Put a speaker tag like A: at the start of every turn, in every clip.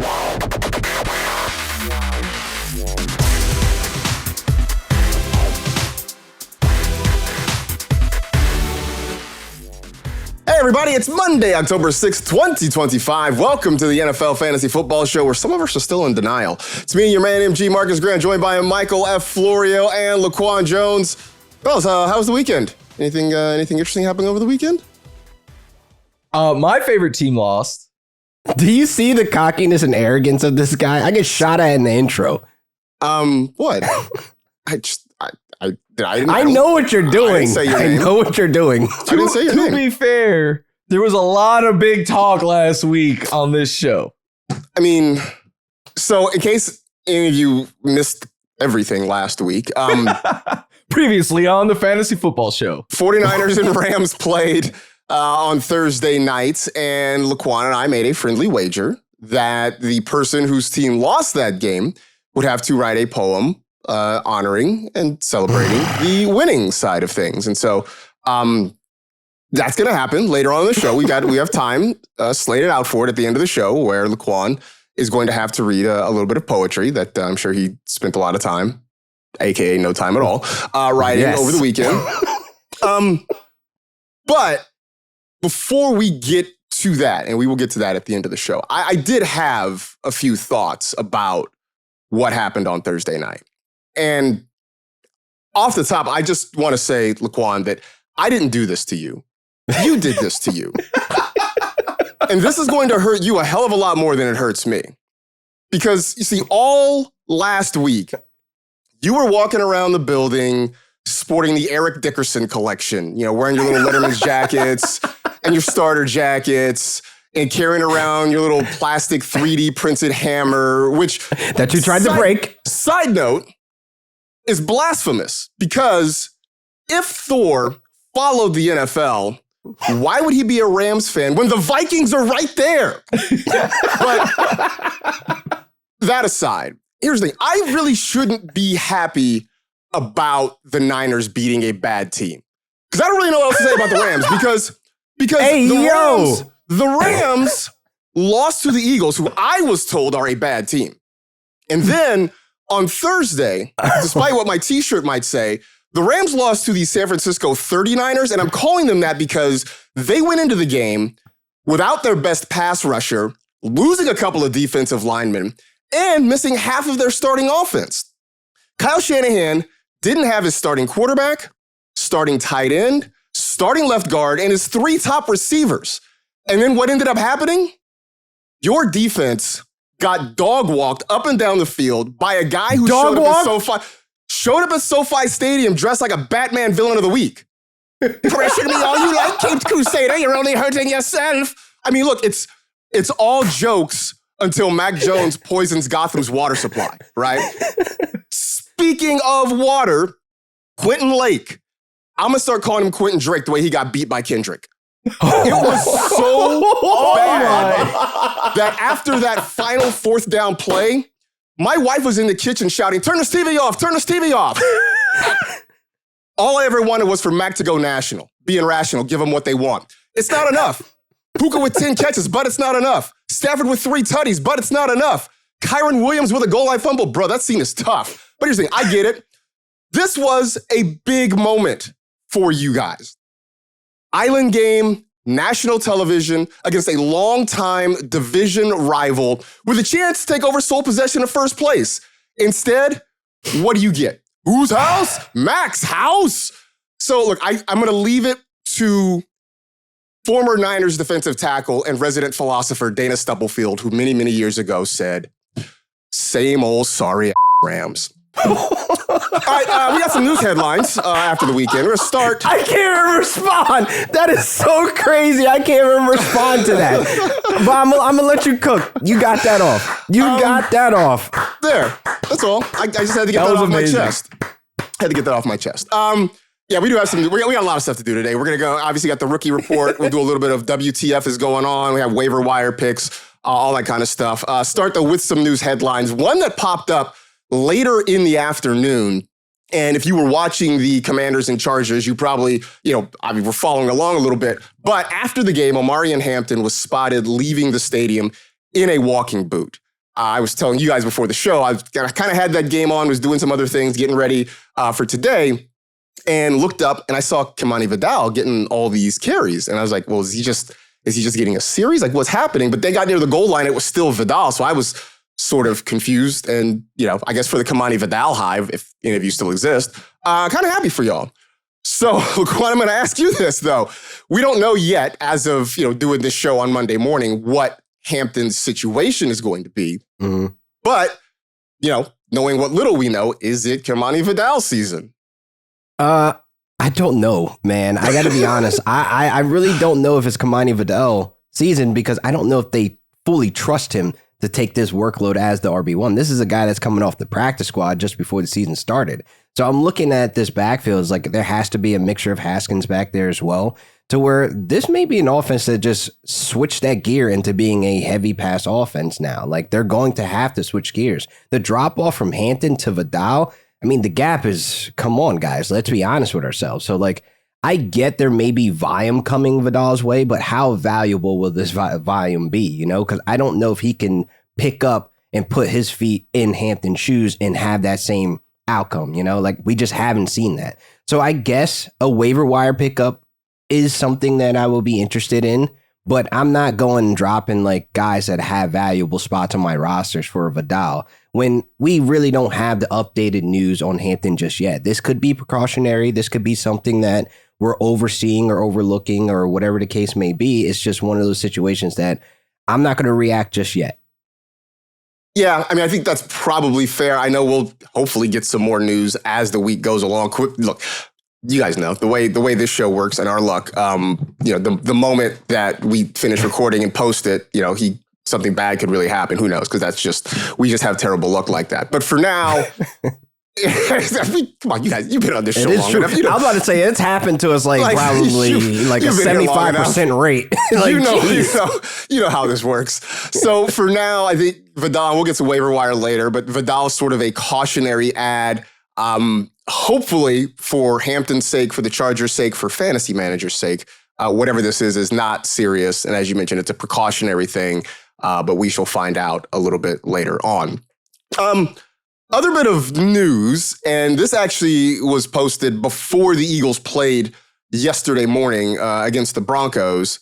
A: Hey everybody, it's Monday, October 6th, 2025. Welcome to the NFL Fantasy Football Show, where some of us are still in denial. It's me and your man, MG Marcas Grant, joined by Michael F. Florio and LaQuan Jones. Fellas, how was the weekend? Anything interesting happening over the weekend?
B: My favorite team lost.
C: Do you see the cockiness and arrogance of this guy? I get shot at in the intro.
A: What?
C: I know what you're doing.
A: I didn't say your name.
C: I know what you're doing.
A: I didn't say your name.
B: To be fair, there was a lot of big talk last week on this show.
A: I mean, so in case any of you missed everything last week,
B: Previously on the Fantasy Football Show,
A: 49ers and Rams played on Thursday night, and LaQuan and I made a friendly wager that the person whose team lost that game would have to write a poem honoring and celebrating the winning side of things. And so that's going to happen later on in the show. We have time slated out for it at the end of the show, where LaQuan is going to have to read a little bit of poetry that I'm sure he spent a lot of time, aka no time at all, writing over the weekend. But before we get to that, and we will get to that at the end of the show, I did have a few thoughts about what happened on Thursday night. And off the top, I just want to say, LaQuan, that I didn't do this to you. You did this to you. And this is going to hurt you a hell of a lot more than it hurts me. Because, you see, all last week, you were walking around the building sporting the Eric Dickerson collection, wearing your little Letterman's jackets and your starter jackets, and carrying around your little plastic 3D printed hammer, which...
C: that you tried to break.
A: Side note, is blasphemous, because if Thor followed the NFL, why would he be a Rams fan when the Vikings are right there? But that aside, here's the thing. I really shouldn't be happy about the Niners beating a bad team, because I don't really know what else to say about the Rams, because the Rams lost to the Eagles, who I was told are a bad team. And then on Thursday, despite what my t-shirt might say, the Rams lost to the San Francisco 39ers, and I'm calling them that because they went into the game without their best pass rusher, losing a couple of defensive linemen, and missing half of their starting offense. Kyle Shanahan didn't have his starting quarterback, starting tight end, starting left guard, and his three top receivers. And then what ended up happening? Your defense got dog-walked up and down the field by a guy who showed up at SoFi Stadium dressed like a Batman villain of the week. Pressure me all you like, Caped Crusader. You're only hurting yourself. I mean, look, it's all jokes until Mac Jones poisons Gotham's water supply, right? Speaking of water, Quentin Lake. I'm going to start calling him Quentin Drake the way he got beat by Kendrick. It was so bad that after that final fourth down play, my wife was in the kitchen shouting, "Turn this TV off, turn this TV off." All I ever wanted was for Mac to go national, being rational, give them what they want. It's not enough. Puka with 10 catches, but it's not enough. Stafford with 3 tutties, but it's not enough. Kyron Williams with a goal line fumble. Bro, that scene is tough. But here's the thing, I get it. This was a big moment for you guys. Island game, national television, against a longtime division rival with a chance to take over sole possession of first place. Instead, what do you get? Whose house? Mac's house. So look, I'm going to leave it to former Niners defensive tackle and resident philosopher Dana Stubblefield, who many, many years ago said, "Same old sorry Rams." All right, we got some news headlines after the weekend. We're going to start.
C: I can't even respond. That is so crazy. I can't even respond to that. But I'm going to let you cook. You got that off. Got that off.
A: There. That's all. I just had to get that off my chest. Had to get that off my chest. Yeah, we do have some. We got a lot of stuff to do today. We're going to go, obviously, got the rookie report. We'll do a little bit of WTF is going on. We have waiver wire picks, all that kind of stuff. Start, though, with some news headlines. One that popped up later in the afternoon. And if you were watching the Commanders and Chargers, you probably, were following along a little bit. But after the game, Omarion Hampton was spotted leaving the stadium in a walking boot. I was telling you guys before the show, I kind of had that game on, was doing some other things, getting ready for today, and looked up and I saw Kamani Vidal getting all these carries. And I was like, well, is he just getting a series? Like, what's happening? But they got near the goal line. It was still Vidal. So I was sort of confused. And, I guess for the Kamani Vidal hive, if any of you still exist, kind of happy for y'all. So, LaQuan, I'm going to ask you this, though. We don't know yet, as of, doing this show on Monday morning, what Hampton's situation is going to be. Mm-hmm. But, knowing what little we know, is it Kamani Vidal season?
C: I don't know, man. I got to be honest. I really don't know if it's Kamani Vidal season because I don't know if they fully trust him to take this workload as the RB1. This is a guy that's coming off the practice squad just before the season started. So I'm looking at this backfield as like there has to be a mixture of Haskins back there as well, to where this may be an offense that just switched that gear into being a heavy pass offense now. Like they're going to have to switch gears. The drop off from Hampton to Vidal, I mean, the gap is, come on, guys, let's be honest with ourselves. So like, I get there may be volume coming Vidal's way, but how valuable will this volume be, because I don't know if he can pick up and put his feet in Hampton's shoes and have that same outcome, like we just haven't seen that. So I guess a waiver wire pickup is something that I will be interested in, but I'm not going and dropping like guys that have valuable spots on my rosters for Vidal when we really don't have the updated news on Hampton just yet. This could be precautionary. This could be something that we're overseeing or overlooking or whatever the case may be. It's just one of those situations that I'm not going to react just yet.
A: Yeah, I mean, I think that's probably fair. I know we'll hopefully get some more news as the week goes along. Look, you guys know the way this show works and our luck. The moment that we finish recording and post it, something bad could really happen. Who knows? Because we just have terrible luck like that. But for now. Come on, you guys, you've been on this show long enough.
C: I was about to say it's happened to us probably like a 75% rate.
A: You know how this works. So for now, I think Vidal, we'll get to waiver wire later, but Vidal is sort of a cautionary ad. Hopefully for Hampton's sake, for the Chargers' sake, for fantasy managers' sake, whatever this is not serious. And as you mentioned, it's a precautionary thing, but we shall find out a little bit later on. Other bit of news, and this actually was posted before the Eagles played yesterday morning against the Broncos.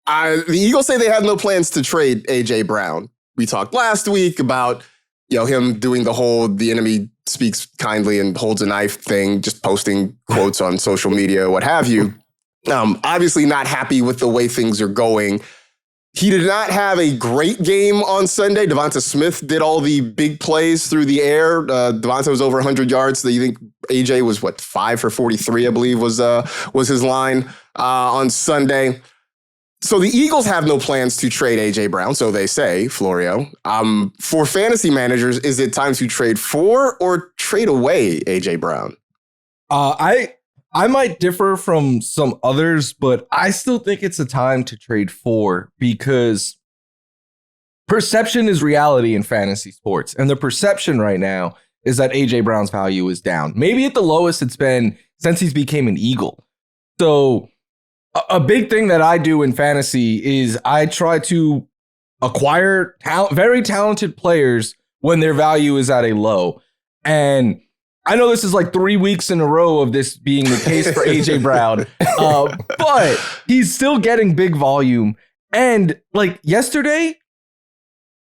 A: The Eagles say they have no plans to trade A.J. Brown. We talked last week about him doing the enemy speaks kindly and holds a knife thing, just posting quotes on social media, what have you. Obviously not happy with the way things are going. He did not have a great game on Sunday. Devonta Smith did all the big plays through the air. Devonta was over 100 yards. So you think AJ was 5 for 43, I believe was his line on Sunday. So the Eagles have no plans to trade AJ Brown, so they say, Florio. For fantasy managers, is it time to trade for or trade away AJ Brown?
B: I might differ from some others, but I still think it's a time to trade for because perception is reality in fantasy sports. And the perception right now is that AJ Brown's value is down. Maybe at the lowest it's been since he's became an Eagle. So a big thing that I do in fantasy is I try to acquire very talented players when their value is at a low. And I know this is like 3 weeks in a row of this being the case for AJ Brown, but he's still getting big volume. And like yesterday,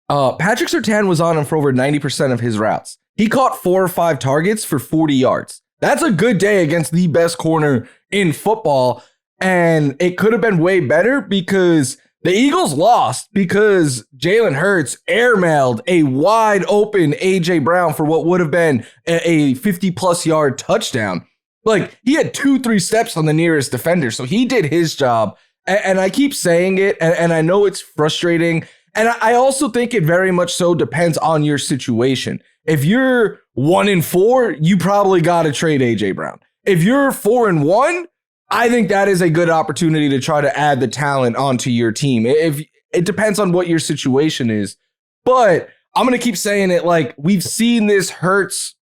B: Patrick Surtain was on him for over 90% of his routes. He caught 4 or 5 targets for 40 yards. That's a good day against the best corner in football. And it could have been way better because the Eagles lost because Jalen Hurts airmailed a wide open A.J. Brown for what would have been a 50-plus yard touchdown. Like, he had 2-3 steps on the nearest defender, so he did his job. And I keep saying it, and I know it's frustrating. And I also think it very much so depends on your situation. If you're 1-4, you probably got to trade A.J. Brown. If you're 4-1, I think that is a good opportunity to try to add the talent onto your team. If it depends on what your situation is, but I'm going to keep saying it, like, we've seen this Hurts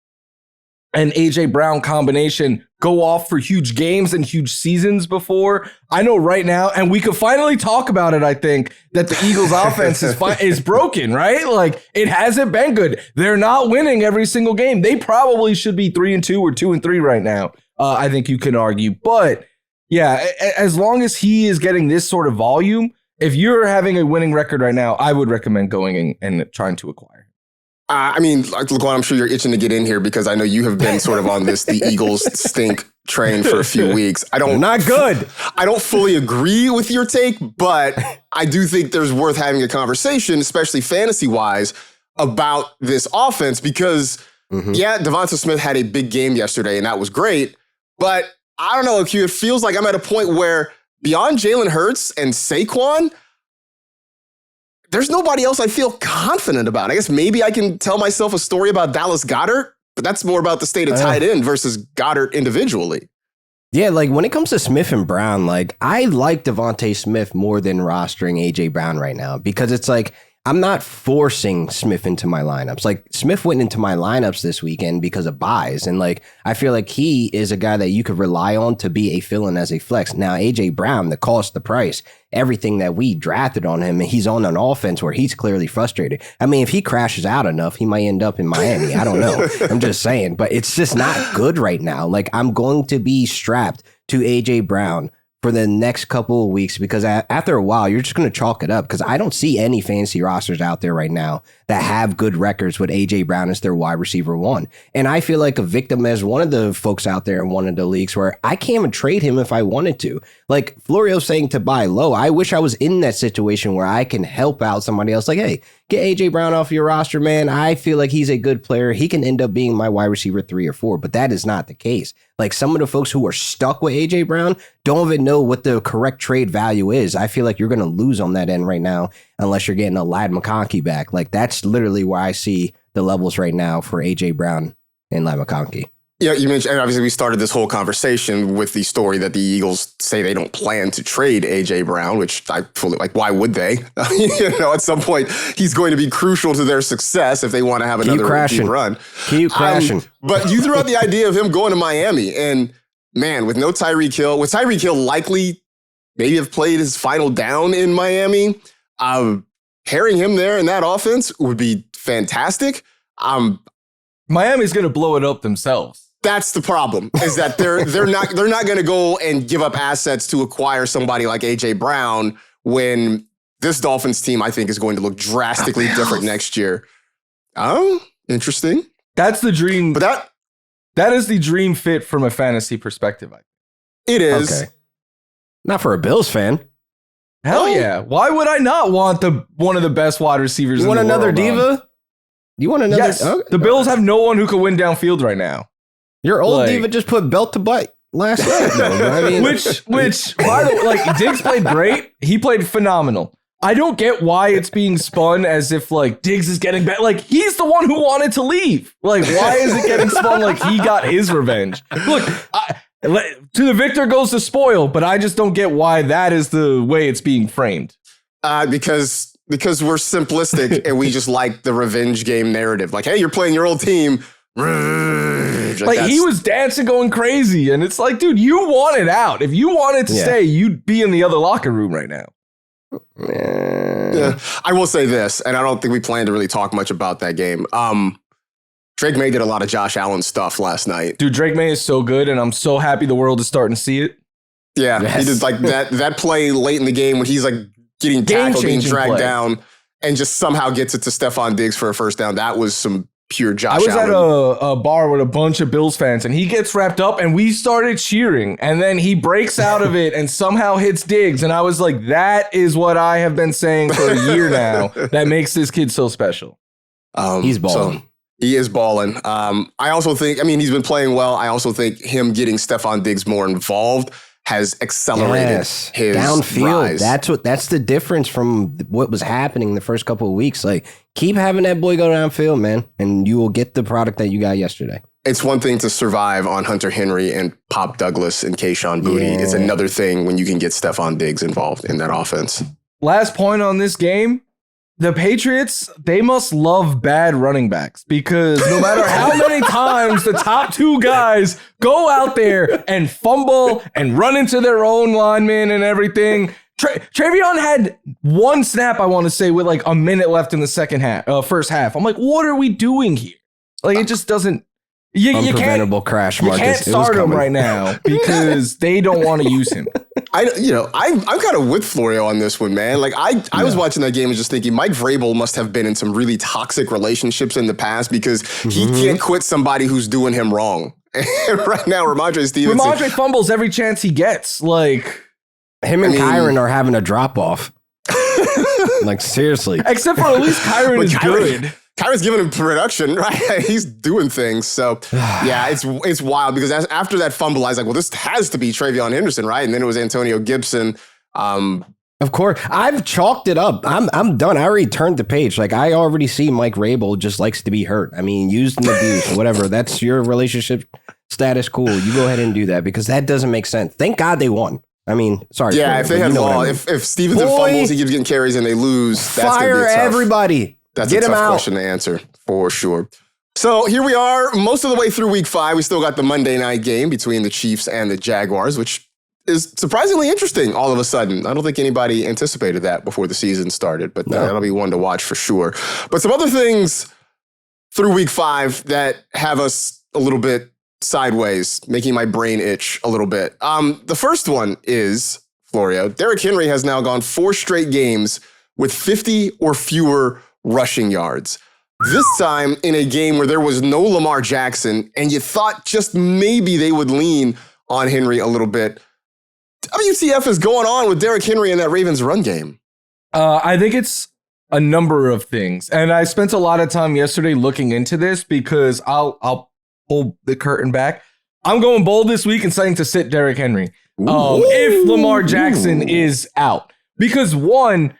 B: and AJ Brown combination go off for huge games and huge seasons before. I know right now, and we could finally talk about it, I think, that the Eagles offense is broken, right? Like, it hasn't been good. They're not winning every single game. They probably should be 3-2 or 2-3 right now. I think you can argue. But yeah, as long as he is getting this sort of volume, if you're having a winning record right now, I would recommend going and trying to acquire.
A: I mean, LaQuan, I'm sure you're itching to get in here because I know you have been sort of on the Eagles stink train for a few weeks.
C: Not good.
A: I don't fully agree with your take, but I do think there's worth having a conversation, especially fantasy-wise, about this offense because, yeah, Devonta Smith had a big game yesterday, and that was great. But I don't know, it feels like I'm at a point where beyond Jalen Hurts and Saquon, there's nobody else I feel confident about. I guess maybe I can tell myself a story about Dallas Goedert, but that's more about the state of tight end versus Goddard individually.
C: Yeah, like when it comes to Smith and Brown, like I like Devontae Smith more than rostering AJ Brown right now because it's like I'm not forcing Smith into my lineups. Like Smith went into my lineups this weekend because of buys. And like, I feel like he is a guy that you could rely on to be a fill-in as a flex. Now, AJ Brown, the cost, the price, everything that we drafted on him, and he's on an offense where he's clearly frustrated. I mean, if he crashes out enough, he might end up in Miami. I don't know. I'm just saying, but it's just not good right now. Like I'm going to be strapped to AJ Brown for the next couple of weeks because after a while, you're just going to chalk it up because I don't see any fantasy rosters out there right now that have good records with A.J. Brown as their wide receiver one. And I feel like a victim as one of the folks out there in one of the leagues where I can't even trade him if I wanted to. Like Florio saying to buy low. I wish I was in that situation where I can help out somebody else. Like, hey, get A.J. Brown off your roster, man. I feel like he's a good player. He can end up being my wide receiver 3 or 4, but that is not the case. Like some of the folks who are stuck with A.J. Brown don't even know what the correct trade value is. I feel like you're going to lose on that end right now unless you're getting a Ladd McConkey back. Like that's literally where I see the levels right now for A.J. Brown and Ladd McConkey.
A: Yeah, you mentioned, and obviously we started this whole conversation with the story that the Eagles say they don't plan to trade A.J. Brown, which I fully, like, why would they? At some point, he's going to be crucial to their success if they want to have another deep run.
C: Keep crashing.
A: But you threw out the idea of him going to Miami, and man, with no Tyreek Hill, with Tyreek Hill likely maybe have played his final down in Miami, pairing him there in that offense would be fantastic.
B: Miami's going to blow it up themselves.
A: That's the problem, is that they're not going to go and give up assets to acquire somebody like A.J. Brown when this Dolphins team, I think, is going to look drastically different next year. Oh, interesting.
B: That's the dream.
A: But
B: that is the dream fit from a fantasy perspective.
A: It is.
C: Okay. Not for a Bills fan.
B: Hell yeah. Why would I not want one of the best wide receivers in the world?
C: You want another diva? You want another?
B: Yes.
C: Okay.
B: The Bills have no one who could win downfield right now.
C: Your old diva just put belt to butt last night. Though. I mean,
B: which, by the way, like Diggs played great. He played phenomenal. I don't get why it's being spun as if like Diggs is getting better. Like he's the one who wanted to leave. Like why is it getting spun like he got his revenge? Look, to the victor goes the spoil, but I just don't get why that is the way it's being framed.
A: Because we're simplistic and we just like the revenge game narrative. Like, hey, you're playing your old team.
B: Like he was dancing, going crazy, and it's like, dude, you wanted out. If you wanted to stay, you'd be in the other locker room right now.
A: Yeah. I will say this, and I don't think we plan to really talk much about that game. Drake May did a lot of Josh Allen stuff last night.
B: Dude, Drake May is so good, and I'm so happy the world is starting to see it.
A: Yeah, he did like that play late in the game when he's like getting tackled, being dragged down, and just somehow gets it to Stephon Diggs for a first down. That was some pure Josh Allen.
B: I was at a bar with a bunch of Bills fans, and he gets wrapped up, and we started cheering, and then he breaks out of it and somehow hits Diggs, and I was like, that is what I have been saying for a year now that makes this kid so special.
C: He's balling.
A: So he is balling. I also think, he's been playing well. I also think him getting Stephon Diggs more involved has accelerated his
C: downfield.
A: rise.
C: That's the difference from what was happening the first couple of weeks. Like, keep having that boy go downfield, man, and you will get the product that you got yesterday.
A: It's one thing to survive on Hunter Henry and Pop Douglas and Kayshon Boutte. Yeah. It's another thing when you can get Stephon Diggs involved in that offense.
B: Last point on this game. the Patriots, they must love bad running backs because no matter how many times the top two guys go out there and fumble and run into their own linemen and everything. Travion had one snap, I want to say, with like a minute left in the first half. I'm like, what are we doing here? Like, it just doesn't.
C: Unpreventable crash, Marcus.
B: You can't start him right now because they don't want to use him.
A: I'm kind of with Florio on this one, man. Like I was watching that game and just thinking Mike Vrabel must have been in some really toxic relationships in the past because he can't quit somebody who's doing him wrong. And right now, Ramondre Stevenson.
B: Ramondre fumbles every chance he gets. Like
C: him and Kyron are having a drop off. Like seriously.
B: Except for at least Kyron is good.
A: Kyron's giving him production, right? He's doing things. So, yeah, it's wild because after that fumble, I was like, well, this has to be Travion Henderson, right? And then it was Antonio Gibson.
C: Of course. I've chalked it up. I'm done. I already turned the page. Like, I already see Mike Vrabel just likes to be hurt. I mean, used and abused, whatever. That's your relationship status. Cool. You go ahead and do that because that doesn't make sense. Thank God they won. I mean, sorry.
A: Yeah, if they had lost, if Stevenson fumbles, he keeps getting carries and they lose, that's going to be tough.
C: Fire everybody.
A: That's
C: Get
A: a tough
C: him out.
A: question to answer for sure. So here we are, most of the way through week 5. We still got the Monday night game between the Chiefs and the Jaguars, which is surprisingly interesting all of a sudden. I don't think anybody anticipated that before the season started, but that'll be one to watch for sure. But some other things through week 5 that have us a little bit sideways, making my brain itch a little bit. The first one is, Florio, Derrick Henry has now gone 4 straight games with 50 or fewer rushing yards. This time in a game where there was no Lamar Jackson and you thought just maybe they would lean on Henry a little bit. WTF is going on with Derrick Henry in that Ravens run game?
B: I think it's a number of things. And I spent a lot of time yesterday looking into this because I'll pull the curtain back. I'm going bold this week and saying to sit Derrick Henry if Lamar Jackson is out. Because one,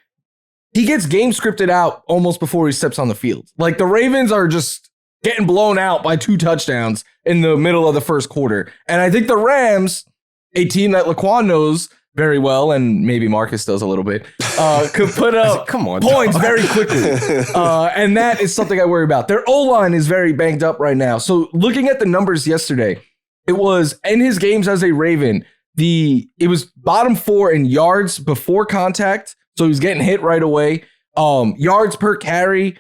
B: he gets game scripted out almost before he steps on the field. Like the Ravens are just getting blown out by 2 touchdowns in the middle of the first quarter. And I think the Rams, a team that LaQuan knows very well, and maybe Marcus does a little bit, could put up points very quickly. And that is something I worry about. Their O-line is very banged up right now. So looking at the numbers yesterday, it was in his games as a Raven, it was bottom 4 in yards before contact. So he was getting hit right away. Yards per carry.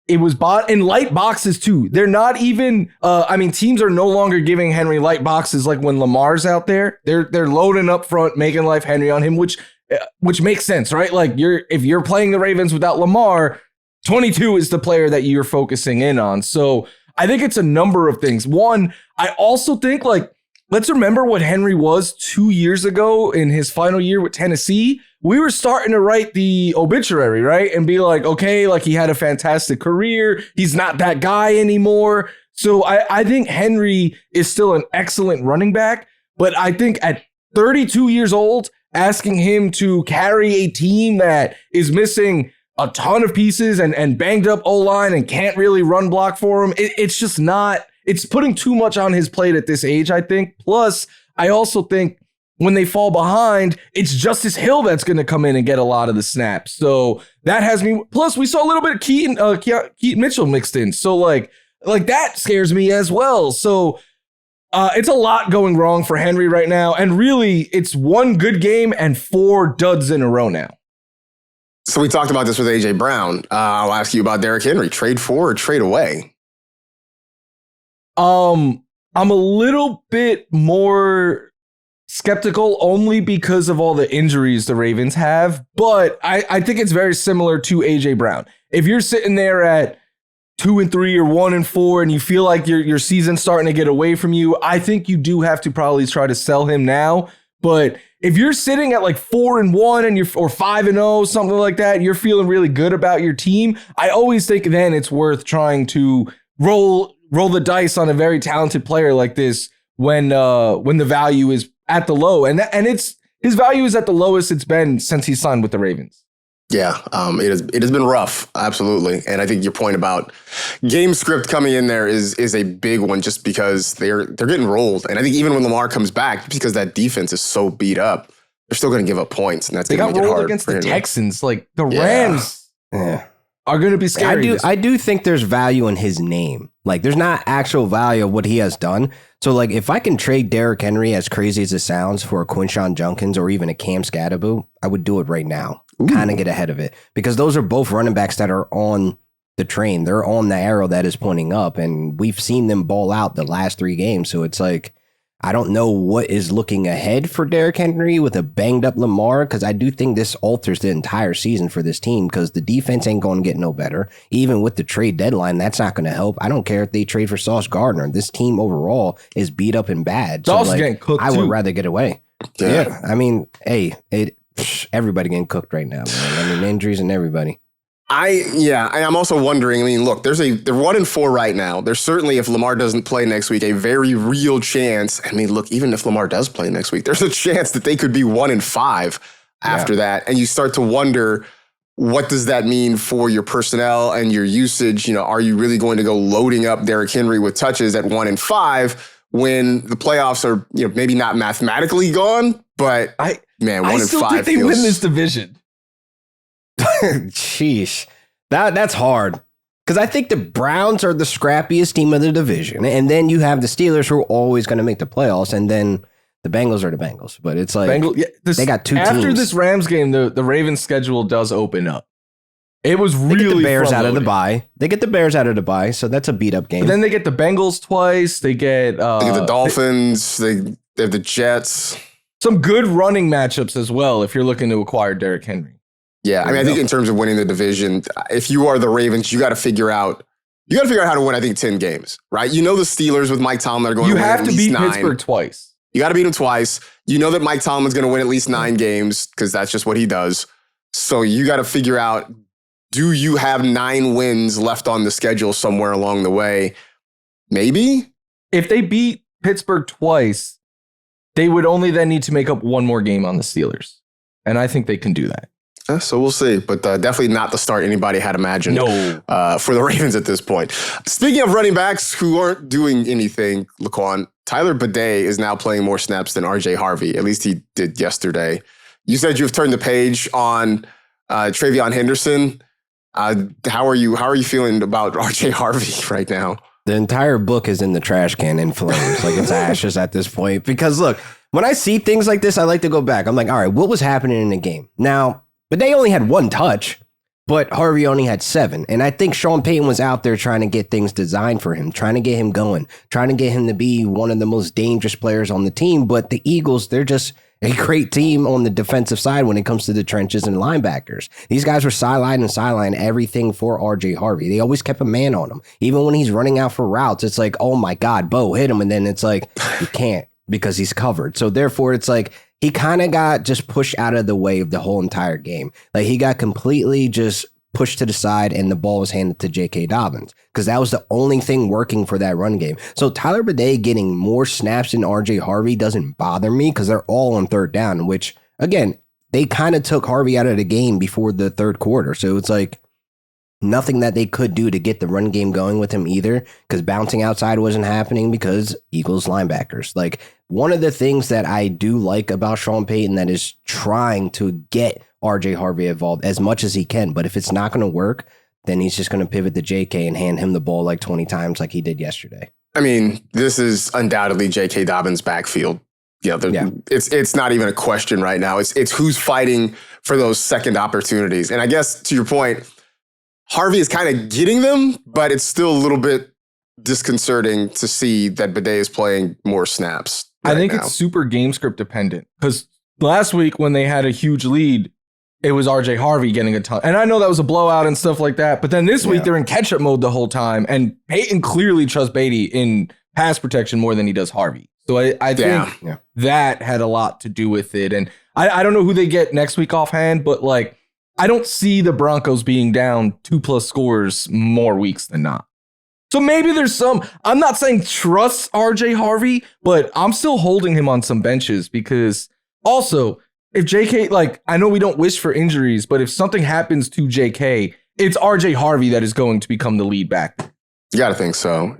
B: It was in light boxes too. They're not even, teams are no longer giving Henry light boxes like when Lamar's out there. They're loading up front, making life Henry on him, which makes sense, right? Like if you're playing the Ravens without Lamar, 22 is the player that you're focusing in on. So I think it's a number of things. One, I also think let's remember what Henry was 2 years ago in his final year with Tennessee. We were starting to write the obituary, right? And be like, okay, like he had a fantastic career. He's not that guy anymore. So I think Henry is still an excellent running back. But I think at 32 years old, asking him to carry a team that is missing a ton of pieces and banged up O-line and can't really run block for him, it's just not, it's putting too much on his plate at this age, I think. Plus, I also think when they fall behind, it's Justice Hill that's going to come in and get a lot of the snaps. So that has me. Plus, we saw a little bit of Keaton Mitchell mixed in. So like that scares me as well. So it's a lot going wrong for Henry right now. And really, it's 1 good game and 4 duds in a row now.
A: So we talked about this with AJ Brown. I'll ask you about Derrick Henry. Trade for or trade away?
B: I'm a little bit more skeptical only because of all the injuries the Ravens have, but I think it's very similar to AJ Brown. If you're sitting there at 2-3 or 1-4 and you feel like your season's starting to get away from you, I think you do have to probably try to sell him now. But if you're sitting at like 4-1 and or 5-0, something like that, you're feeling really good about your team, I always think then it's worth trying to roll the dice on a very talented player like this when the value is at the low, and his value is at the lowest it's been since he signed with the Ravens.
A: Yeah, it has been rough, absolutely, and I think your point about game script coming in there is a big one, just because they're getting rolled, and I think even when Lamar comes back, because that defense is so beat up, they're still going to give up points, and that's going to make it hard
B: against
A: for
B: the
A: him.
B: Texans, like the Rams. are going to be scary.
C: I do think there's value in his name. Like, there's not actual value of what he has done. So, like, if I can trade Derrick Henry, as crazy as it sounds, for a Quinshon Judkins or even a Cam Scatterboo, I would do it right now. Kind of get ahead of it. Because those are both running backs that are on the train. They're on the arrow that is pointing up. And we've seen them ball out the last 3 games. So it's like, I don't know what is looking ahead for Derrick Henry with a banged up Lamar, because I do think this alters the entire season for this team, because the defense ain't going to get no better. Even with the trade deadline, that's not going to help. I don't care if they trade for Sauce Gardner. This team overall is beat up and bad.
B: Sauce is getting cooked
C: I
B: too.
C: would rather get away. Yeah. I mean, hey, everybody getting cooked right now, man. I mean, injuries and everybody.
A: I'm also wondering, I mean, look, they're 1-4 right now. There's certainly, if Lamar doesn't play next week, a very real chance. I mean, look, even if Lamar does play next week, there's a chance that they could be 1-5 after that. And you start to wonder, what does that mean for your personnel and your usage? You know, are you really going to go loading up Derrick Henry with touches at 1-5 when the playoffs are, you know, maybe not mathematically gone, but 1-5
B: I still think they win this division.
C: Sheesh. That's hard. Because I think the Browns are the scrappiest team of the division. And then you have the Steelers, who are always going to make the playoffs. And then the Bengals are the Bengals. But it's like, they got 2 teams.
B: After this Rams game, the Ravens schedule does open up. It was really
C: They get the Bears out of the bye. They get the Bears out of the bye. So that's a beat up game.
B: But then they get the Bengals twice. They get
A: the Dolphins. They have the Jets.
B: Some good running matchups as well if you're looking to acquire Derrick Henry.
A: Yeah, I mean, I think in terms of winning the division, if you are the Ravens, you got to figure out how to win, I think, 10 games, right? You know the Steelers with Mike Tomlin are going to win at least 9. You have to beat
B: Pittsburgh twice.
A: You got to beat them twice. You know that Mike Tomlin's going to win at least 9 games because that's just what he does. So you got to figure out, do you have 9 wins left on the schedule somewhere along the way? Maybe.
B: If they beat Pittsburgh twice, they would only then need to make up 1 more game on the Steelers. And I think they can do that.
A: So we'll see, but definitely not the start anybody had imagined for the Ravens at this point. Speaking of running backs who aren't doing anything, LaQuan, Tyler Badie is now playing more snaps than RJ Harvey. At least he did yesterday. You said you've turned the page on Travion Henderson. How are you feeling about RJ Harvey right now?
C: The entire book is in the trash can in flames. Like, it's ashes at this point. Because look, when I see things like this, I like to go back. I'm like, all right, what was happening in the game? Now, but they only had 1 touch, but Harvey only had 7. And I think Sean Payton was out there trying to get things designed for him, trying to get him going, trying to get him to be one of the most dangerous players on the team. But the Eagles, they're just a great team on the defensive side when it comes to the trenches and linebackers. These guys were sideline everything for RJ Harvey. They always kept a man on him. Even when he's running out for routes, it's like, oh my God, Bo, hit him. And then it's like, you can't because he's covered. So therefore, it's like, he kind of got just pushed out of the way of the whole entire game. Like, he got completely just pushed to the side and the ball was handed to J.K. Dobbins because that was the only thing working for that run game. So Tyler Badie getting more snaps than RJ Harvey doesn't bother me because they're all on 3rd down, which, again, they kind of took Harvey out of the game before the 3rd quarter. So it's like nothing that they could do to get the run game going with him either, because bouncing outside wasn't happening because Eagles linebackers. Like, one of the things that I do like about Sean Payton that is trying to get RJ Harvey involved as much as he can, but if it's not going to work, then he's just going to pivot to JK and hand him the ball like 20 times like he did yesterday.
A: I mean, this is undoubtedly J.K. Dobbins' backfield. It's not even a question right now. It's who's fighting for those second opportunities. And I guess to your point, Harvey is kind of getting them, but it's still a little bit disconcerting to see that Badie is playing more snaps.
B: I think it's super game script dependent because last week when they had a huge lead, it was RJ Harvey getting a ton. And I know that was a blowout and stuff like that. But then this week they're in catch-up mode the whole time. And Peyton clearly trusts Badie in pass protection more than he does Harvey. So I think that had a lot to do with it. And I don't know who they get next week offhand, but like, I don't see the Broncos being down 2+ scores more weeks than not. So maybe there's some, I'm not saying trust RJ Harvey, but I'm still holding him on some benches because also if JK, like, I know we don't wish for injuries, but if something happens to JK, it's RJ Harvey that is going to become the lead back.
A: You got to think so.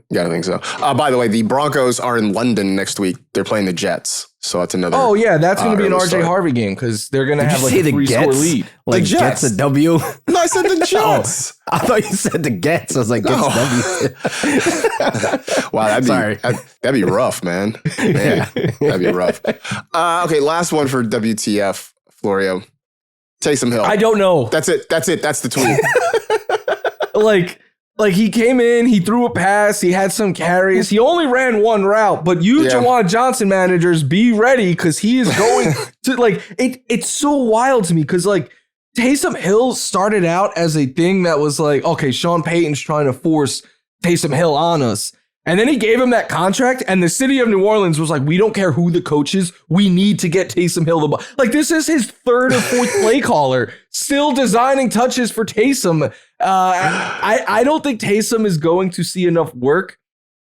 A: By the way, the Broncos are in London next week. They're playing the Jets. So that's another.
B: Oh yeah, that's going to be an
A: early
B: RJ
A: start.
B: Harvey game because they're going to
C: Did
B: have
C: you
B: like
C: say
B: a
C: the
B: 3-score
C: Gets?
B: lead.
C: Like
A: Jets.
C: Gets a W.
A: No, I said the Jets.
C: I thought you said the Gets. I was like,
A: No.
C: Gets W.
A: Wow,
C: Sorry.
A: that'd be rough, man.
C: Yeah.
A: That'd be rough. Okay, last one for WTF, Florio. Taysom Hill.
B: I don't know.
A: That's it. That's the tweet.
B: Like he came in, he threw a pass, he had some carries. He only ran one route, but you
A: Yeah.
B: Jawan Johnson managers be ready because he is going to like it. It's so wild to me because like Taysom Hill started out as a thing that was like, okay, Sean Payton's trying to force Taysom Hill on us. And then he gave him that contract, and the city of New Orleans was like, we don't care who the coach is. We need to get Taysom Hill the ball. Like, this is his third or fourth play caller, still designing touches for Taysom. I don't think Taysom is going to see enough work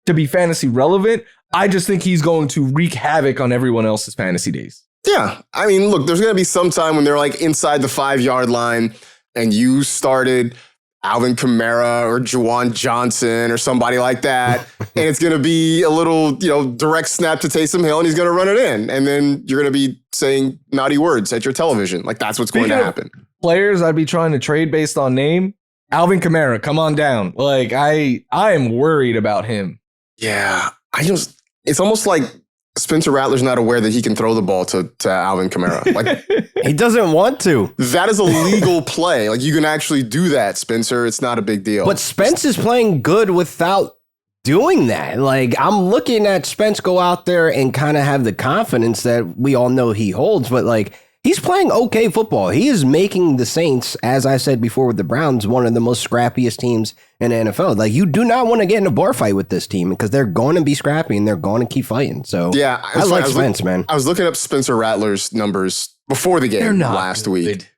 B: to be fantasy relevant. I just think he's going to wreak havoc on everyone else's fantasy days.
A: Yeah. I mean, look, there's going to be some time when they're like inside the 5-yard line and you started Alvin Kamara or Juwan Johnson or somebody like that. And it's going to be a little, direct snap to Taysom Hill and he's going to run it in. And then you're going to be saying naughty words at your television. Like that's what's going to happen.
B: Players I'd be trying to trade based on name. Alvin Kamara, come on down. Like I am worried about him.
A: Yeah. It's almost like Spencer Rattler's not aware that he can throw the ball to Alvin Kamara. Like
C: He doesn't want to.
A: that is a legal play. Like you can actually do that, Spencer. It's not a big deal.
C: But Spence is playing good without doing that. Like, I'm looking at Spence go out there and kind of have the confidence that we all know he holds, but like, he's playing okay football. He is making the Saints, as I said before with the Browns, one of the most scrappiest teams in the NFL. Like, you do not want to get in a bar fight with this team because they're going to be scrappy and they're going to keep fighting. So
A: yeah,
C: I like Spence, man.
A: I was looking up Spencer Rattler's numbers before the game last week.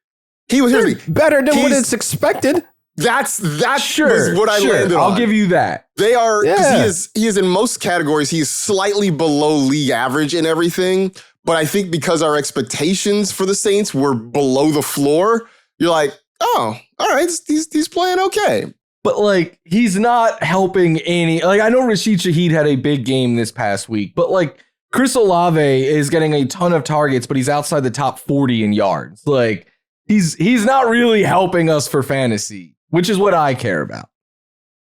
A: He was
C: Better than what it's expected.
A: That's was what I
B: sure.
A: landed on.
B: I'll give you that.
A: They are,
C: Yeah.
A: he is in most categories, he's slightly below league average in everything. But I think because our expectations for the Saints were below the floor, you're like, oh, all right, he's playing okay.
B: But like, he's not helping any. Like, I know Rashid Shaheed had a big game this past week, but like, Chris Olave is getting a ton of targets, but he's outside the top 40 in yards. Like, he's not really helping us for fantasy, which is what I care about.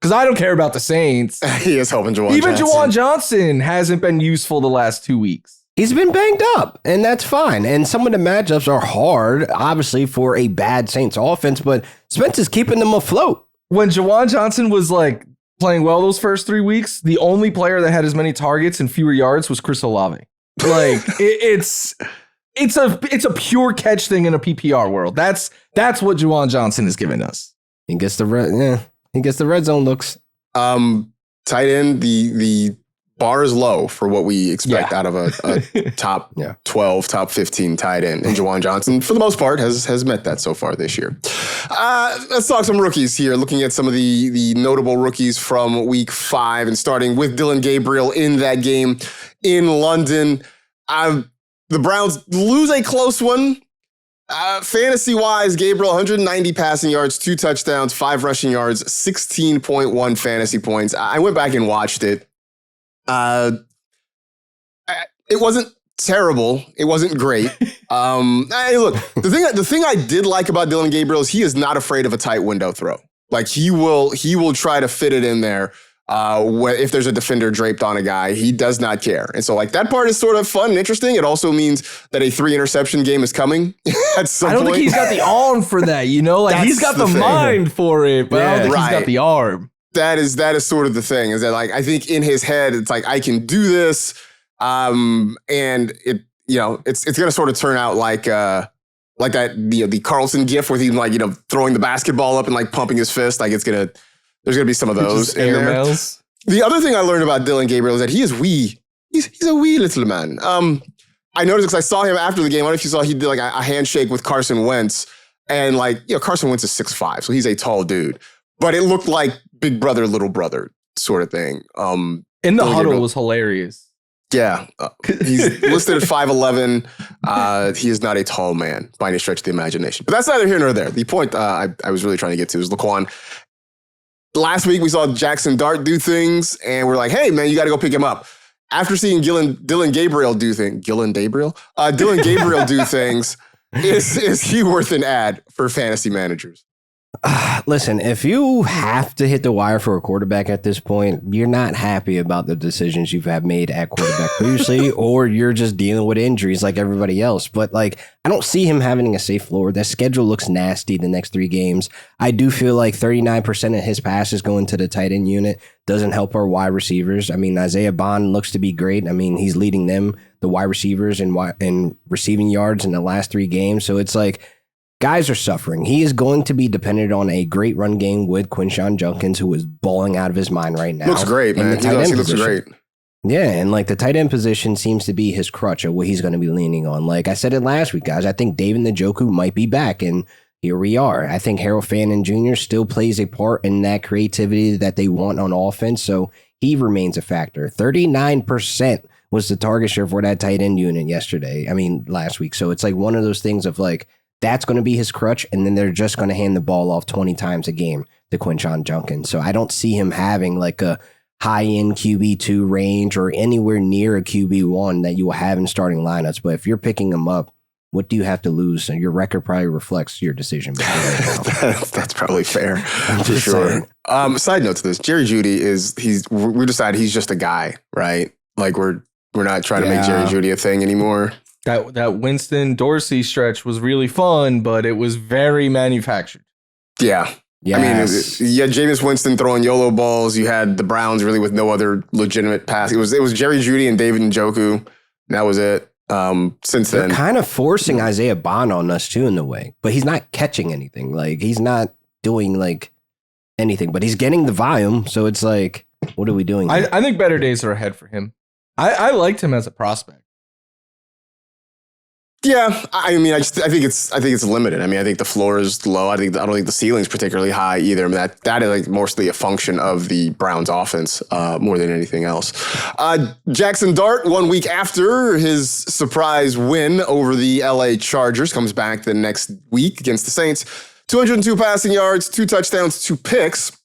B: Because I don't care about the Saints.
A: He is helping Juwan
B: Even
A: Johnson.
B: Juwan Johnson hasn't been useful the last 2 weeks.
C: He's been banged up, and that's fine. And some of the matchups are hard, obviously, for a bad Saints offense, but Spence is keeping them afloat.
B: When Juwan Johnson was like playing well those first 3 weeks, the only player that had as many targets and fewer yards was Chris Olave. Like it's a pure catch thing in a PPR world. That's what Juwan Johnson is giving us.
C: He gets the red zone looks.
A: Tight end, the bar is low for what we expect out of a top 12, top 15 tight end. And Juwan Johnson, for the most part, has met that so far this year. Let's talk some rookies here, looking at some of the notable rookies from week 5 and starting with Dylan Gabriel in that game in London. The Browns lose a close one. Fantasy-wise, Gabriel, 190 passing yards, 2 touchdowns, 5 rushing yards, 16.1 fantasy points. I went back and watched it. It wasn't terrible. It wasn't great. Look, the thing I did like about Dylan Gabriel is he is not afraid of a tight window throw. Like he will try to fit it in there. If there's a defender draped on a guy, he does not care. And so like that part is sort of fun and interesting. It also means that a 3-interception game is coming at some point.
B: I don't think he's got the arm for that, Like he's got the mind for it, but I don't think he's got the arm.
A: That is sort of the thing, is that like I think in his head it's like I can do this, and it it's gonna sort of turn out like that the Carlson gif where he's like throwing the basketball up and like pumping his fist, like there's gonna be some of those in there.
B: Mails.
A: The other thing I learned about Dylan Gabriel is that he is wee. He's a wee little man. I noticed because I saw him after the game. I don't know if you saw, he did like a handshake with Carson Wentz, and like Carson Wentz is 6'5", so he's a tall dude. But it looked like big brother, little brother sort of thing.
B: In the huddle was hilarious.
A: Yeah. He's listed at 5'11". He is not a tall man by any stretch of the imagination. But that's neither here nor there. The point I was really trying to get to is LaQuan. Last week, we saw Jackson Dart do things, and we're like, hey, man, you got to go pick him up. after seeing Dylan Gabriel do things, Dylan Gabriel do things, is he worth an ad for fantasy managers?
C: Listen, if you have to hit the wire for a quarterback at this point, you're not happy about the decisions you've had made at quarterback previously, or you're just dealing with injuries like everybody else. But like, I don't see him having a safe floor. That schedule looks nasty the next 3 games. I do feel like 39% of his passes going to the tight end unit doesn't help our wide receivers. I mean, Isaiah Bond looks to be great. I mean, he's leading them, the wide receivers, in receiving yards in the last 3 games. So it's like, guys are suffering. He is going to be dependent on a great run game with Quinshon Judkins, who is balling out of his mind right now.
A: Looks great, man. He looks great.
C: Yeah, and like the tight end position seems to be his crutch of what he's going to be leaning on. Like I said it last week, guys, I think David Njoku might be back, and here we are. I think Harold Fannin Jr. still plays a part in that creativity that they want on offense, so he remains a factor. 39% was the target share for that tight end unit last week. So it's like one of those things of like, that's going to be his crutch, and then they're just going to hand the ball off 20 times a game to Quinshon Judkins. So I don't see him having like a high-end QB2 range or anywhere near a QB1 that you will have in starting lineups. But if you're picking him up, what do you have to lose? And your record probably reflects your decision.
A: That's probably fair, for sure. Side note to this, Jerry Jeudy we decided he's just a guy, right? Like we're not trying to make Jerry Jeudy a thing anymore.
B: That Winston Dorsey stretch was really fun, but it was very manufactured.
A: Yeah. Yes. I mean, you had Jameis Winston throwing YOLO balls. You had the Browns really with no other legitimate pass. It was Jerry Jeudy and David Njoku. And that was it. Since then,
C: they're kind of forcing Isaiah Bond on us too in the way, but he's not catching anything. Like he's not doing like anything, but he's getting the volume. So it's like, what are we doing?
B: I think better days are ahead for him. I liked him as a prospect.
A: Yeah, I mean, I think it's limited. I mean, I think the floor is low. I don't think the ceiling's particularly high either. I mean, that is like mostly a function of the Browns' offense more than anything else. Jackson Dart, 1 week after his surprise win over the LA Chargers, comes back the next week against the Saints. 202 passing yards, 2 touchdowns, 2 picks,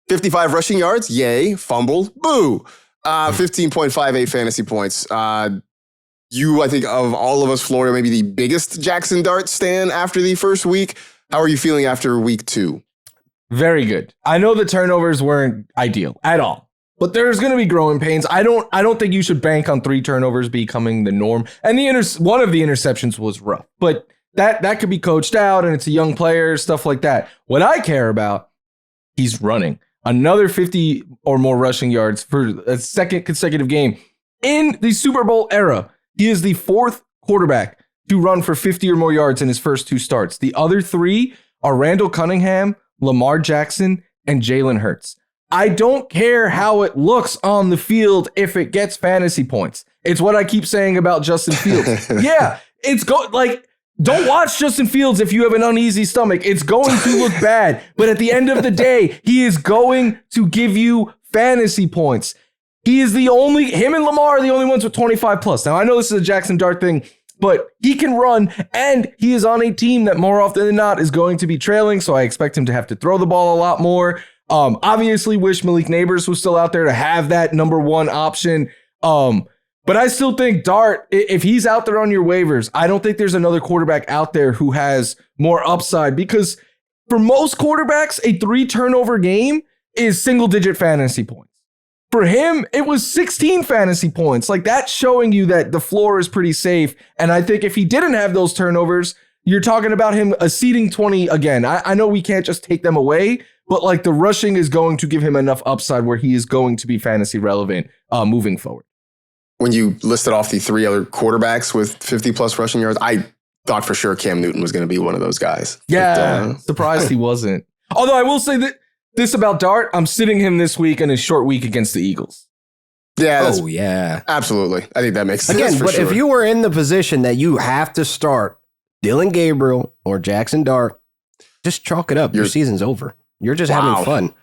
A: 55 rushing yards. Yay, fumbled, boo. 15.58 fantasy points. I think of all of us, Florio, maybe the biggest Jackson Dart stan after the first week. How are you feeling after week 2? Very good.
B: I know the turnovers weren't ideal at all, but there's going to be growing pains. I don't think you should bank on 3 turnovers becoming the norm. And one of the interceptions was rough, but that could be coached out, and it's a young player, stuff like that. What I care about, he's running another 50 or more rushing yards for a second consecutive game in the Super Bowl era. He is the 4th quarterback to run for 50 or more yards in his first 2 starts. The other 3 are Randall Cunningham, Lamar Jackson, and Jalen Hurts. I don't care how it looks on the field if it gets fantasy points. It's what I keep saying about Justin Fields. Yeah, don't watch Justin Fields if you have an uneasy stomach. It's going to look bad. But at the end of the day, he is going to give you fantasy points. Him and Lamar are the only ones with 25 plus. Now, I know this is a Jackson Dart thing, but he can run, and he is on a team that more often than not is going to be trailing, so I expect him to have to throw the ball a lot more. Obviously, wish Malik Neighbors was still out there to have that number 1 option. But I still think Dart, if he's out there on your waivers, I don't think there's another quarterback out there who has more upside, because for most quarterbacks, a 3-turnover game is single-digit fantasy points. For him, it was 16 fantasy points. Like, that's showing you that the floor is pretty safe. And I think if he didn't have those turnovers, you're talking about him exceeding 20 again. I know we can't just take them away, but like the rushing is going to give him enough upside where he is going to be fantasy relevant moving forward.
A: When you listed off the 3 other quarterbacks with 50 plus rushing yards, I thought for sure Cam Newton was going to be one of those guys.
B: Yeah, surprised he wasn't. Although I will say that this about Dart, I'm sitting him this week in a short week against the Eagles.
A: Yeah.
C: Yeah.
A: Absolutely. I think that makes sense.
C: Again, but sure. If you were in the position that you have to start Dylan Gabriel or Jackson Dart, just chalk it up. Your season's over. You're just having fun.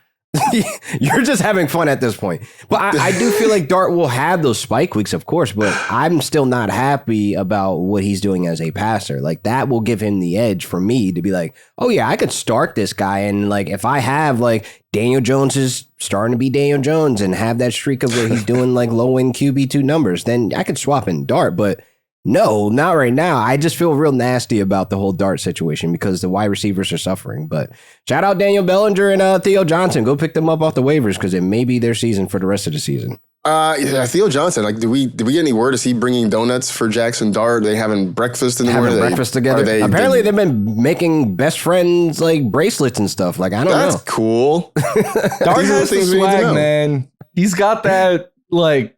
C: You're just having fun at this point. But I do feel like Dart will have those spike weeks, of course, but I'm still not happy about what he's doing as a passer. Like, that will give him the edge for me to be like, oh yeah, I could start this guy. And like, if I have like Daniel Jones is starting to be Daniel Jones and have that streak of where he's doing like low end QB2 numbers, then I could swap in Dart. But no, not right now. I just feel real nasty about the whole Dart situation because the wide receivers are suffering. But shout out Daniel Bellinger and Theo Johnson. Go pick them up off the waivers because it may be their season for the rest of the season.
A: Yeah, Theo Johnson. Like, did we get any word? Is he bringing donuts for Jackson Dart? Are they having breakfast in the morning?
C: Breakfast together. Apparently, they've been making best friends like bracelets and stuff. Like, I don't know.
A: That's cool.
B: Dart has the swag, man. He's got that like.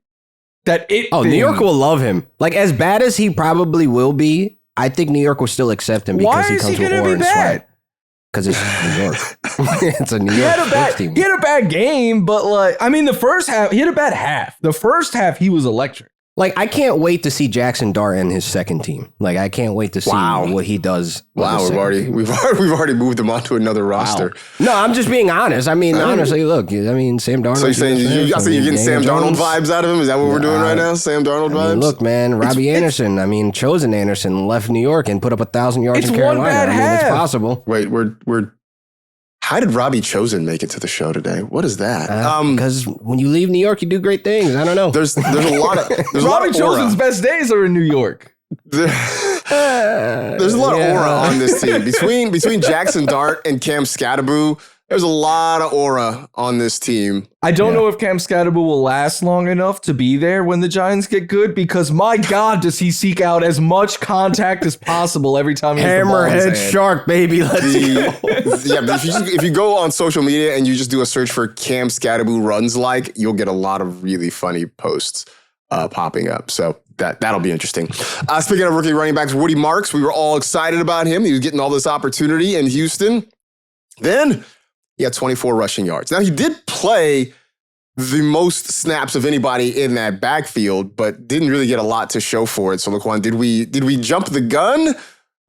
B: That it.
C: Oh,
B: thing.
C: New York will love him. Like, as bad as he probably will be, I think New York will still accept him because he comes with aura and swag. Because it's New York. It's a New York team.
B: He had a bad game, but like, I mean, the first half, he had a bad half. The first half, he was electric.
C: Like, I can't wait to see Jackson Dart and his second team. Like, I can't wait to see what he does.
A: Wow, we've already moved him onto another roster.
C: No, I'm just being honest. I mean, honestly, look, Sam Darnold.
A: So you're saying you're getting Sam Darnold vibes out of him? Is that what we're doing right now? Sam Darnold vibes?
C: Mean, look, man, Robbie Anderson. Chosen Anderson left New York and put up 1,000 yards in Carolina.
B: One bad half.
C: It's possible.
A: Wait, we're. How did Robbie Chosen make it to the show today? What is that?
C: Because when you leave New York, you do great things. I don't know.
A: There's a lot of
B: Robbie Chosen's best days are in New York.
A: There's a lot of aura on this team. Between Jackson Dart and Cam Scatteraboo, there's a lot of aura on this team.
B: I don't know if Cam Scatteraboo will last long enough to be there when the Giants get good because, my God, does he seek out as much contact as possible every time he has the ball in his
C: hand.
B: hand.
C: Shark, baby. Let's go.
A: Yeah, but if you go on social media and you just do a search for Cam Scatteraboo runs like, you'll get a lot of really funny posts popping up. So that'll be interesting. Speaking of rookie running backs, Woody Marks, we were all excited about him. He was getting all this opportunity in Houston. Then he had 24 rushing yards. Now, he did play the most snaps of anybody in that backfield, but didn't really get a lot to show for it. So, LaQuan, did we jump the gun?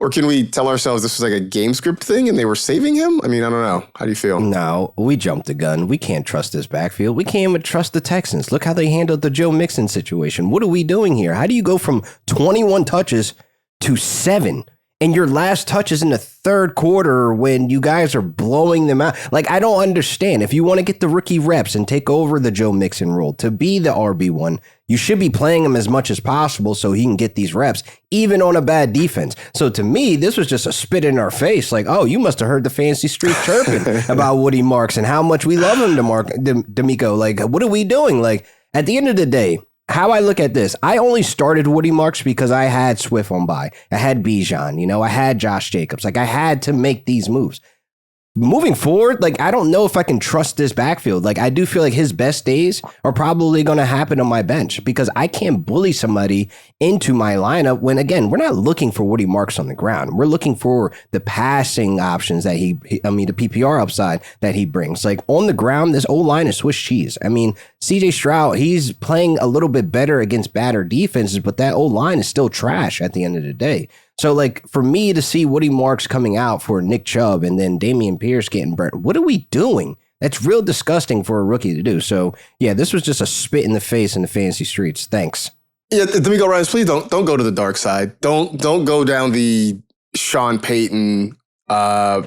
A: Or can we tell ourselves this was like a game script thing and they were saving him? I mean, I don't know. How do you feel?
C: No, we jumped the gun. We can't trust this backfield. We can't even trust the Texans. Look how they handled the Joe Mixon situation. What are we doing here? How do you go from 21 touches to 7? And your last touch is in the third quarter when you guys are blowing them out. Like, I don't understand. If you want to get the rookie reps and take over the Joe Mixon role to be the RB1, you should be playing him as much as possible so he can get these reps, even on a bad defense. So to me, this was just a spit in our face. Like, oh, you must have heard the fantasy street chirping about Woody Marks and how much we love him, D'Amico. Like, what are we doing? Like, at the end of the day, how I look at this, I only started Woody Marks because I had Swift on bye. I had Bijan, I had Josh Jacobs. Like, I had to make these moves. Moving forward, like, I don't know if I can trust this backfield. Like, I do feel like his best days are probably going to happen on my bench because I can't bully somebody into my lineup when, again, we're not looking for Woody Marks on the ground. We're looking for the passing options that the PPR upside that he brings. Like, on the ground, this O-line is Swiss cheese. I mean, CJ Stroud, he's playing a little bit better against badder defenses, but that O-line is still trash at the end of the day. So, like, for me to see Woody Marks coming out for Nick Chubb and then Dameon Pierce getting burnt, what are we doing? That's real disgusting for a rookie to do. So, yeah, this was just a spit in the face in the fantasy streets. Thanks.
A: Yeah, D'Amico Ryan, please don't go to the dark side. Don't go down the Sean Payton,
C: Mike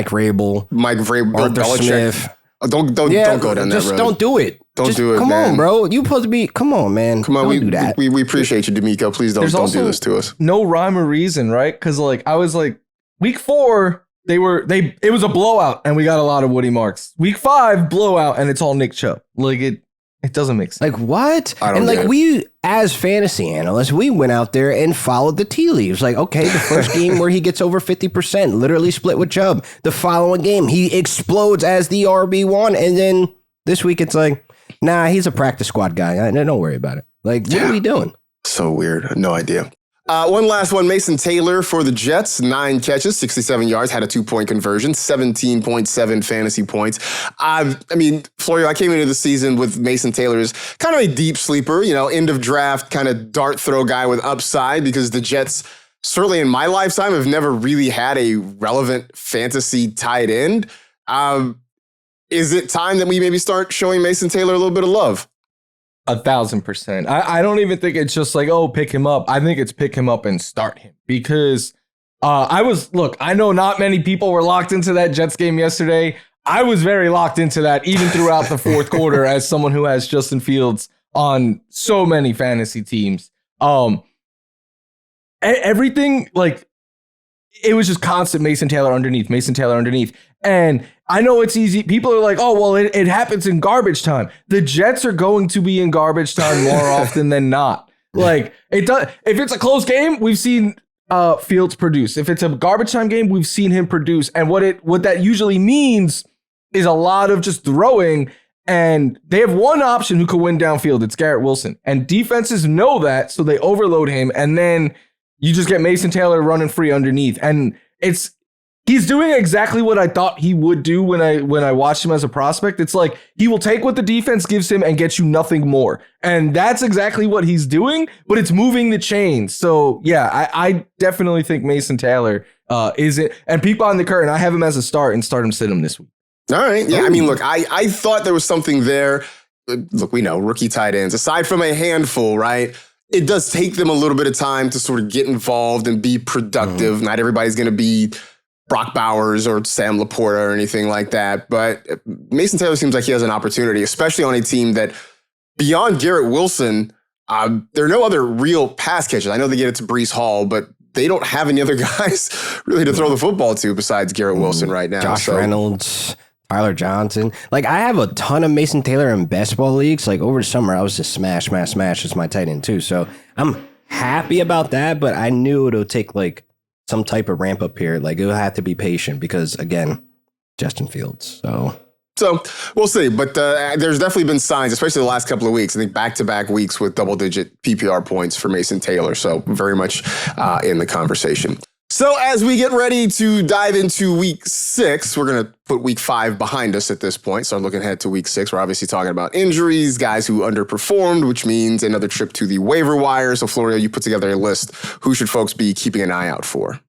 C: Vrabel, Arthur
A: Belichick.
C: Smith.
A: Don't go down that road.
C: Just don't do it.
A: Don't do it,
C: come
A: man.
C: on, bro. You supposed to be. Come on, man.
A: Come on,
C: don't do that.
A: We appreciate you, D'Amico. Please don't do this to us.
B: No rhyme or reason, right? Because I was like, week 4, it was a blowout, and we got a lot of Woody Marks. Week 5, blowout, and it's all Nick Chubb. Like it doesn't make sense.
C: Like what?
A: I don't get it.
C: We, as fantasy analysts, we went out there and followed the tea leaves. Like, okay, the first game where he gets over 50%, literally split with Chubb. The following game, he explodes as the RB1, and then this week it's like, nah, he's a practice squad guy. Don't worry about it. Like, what are we doing?
A: So weird. No idea. One last one, Mason Taylor for the Jets, 9 catches, 67 yards, had a 2-point conversion, 17.7 fantasy points. I mean, Florio, I came into the season with Mason Taylor as kind of a deep sleeper, end of draft, kind of dart throw guy with upside because the Jets, certainly in my lifetime, have never really had a relevant fantasy tight end. is it time that we maybe start showing Mason Taylor a little bit of love?
B: 1,000%. I don't even think it's just like, oh, pick him up. I think it's pick him up and start him because I know not many people were locked into that Jets game yesterday. I was very locked into that even throughout the fourth quarter as someone who has Justin Fields on so many fantasy teams. Everything, like, it was just constant Mason Taylor underneath. And I know it's easy. People are like, oh, well, it happens in garbage time. The Jets are going to be in garbage time more often than not. Like, it does. If it's a close game, we've seen Fields produce. If it's a garbage time game, we've seen him produce. And what that usually means is a lot of just throwing. And they have one option who could win downfield. It's Garrett Wilson. And defenses know that, so they overload him. And then you just get Mason Taylor running free underneath. And he's doing exactly what I thought he would do when I watched him as a prospect. It's like he will take what the defense gives him and get you nothing more. And that's exactly what he's doing, but it's moving the chains. So, yeah, I definitely think Mason Taylor is it. And peep on the curtain, I have him as a start and start him, sit him this week.
A: All right. Yeah, I mean, look, I thought there was something there. Look, we know rookie tight ends, aside from a handful, right? It does take them a little bit of time to sort of get involved and be productive. Not everybody's going to be Brock Bowers or Sam Laporta or anything like that. But Mason Taylor seems like he has an opportunity, especially on a team that beyond Garrett Wilson, there are no other real pass catchers. I know they get it to Breece Hall, but they don't have any other guys really to throw the football to besides Garrett Wilson right now.
C: Josh Reynolds, Tyler Johnson. Like, I have a ton of Mason Taylor in basketball leagues. Like, over the summer, I was just smash as my tight end too. So I'm happy about that, but I knew it'll take like some type of ramp up here. Like, it'll have to be patient because, again, Justin Fields.
A: So we'll see. But there's definitely been signs, especially the last couple of weeks. I think back-to-back weeks with double-digit PPR points for Mason Taylor. So very much in the conversation. So as we get ready to dive into week 6, we're going to put week 5 behind us at this point. So I'm looking ahead to week 6. We're obviously talking about injuries, guys who underperformed, which means another trip to the waiver wire. So Florio, you put together a list. Who should folks be keeping an eye out for?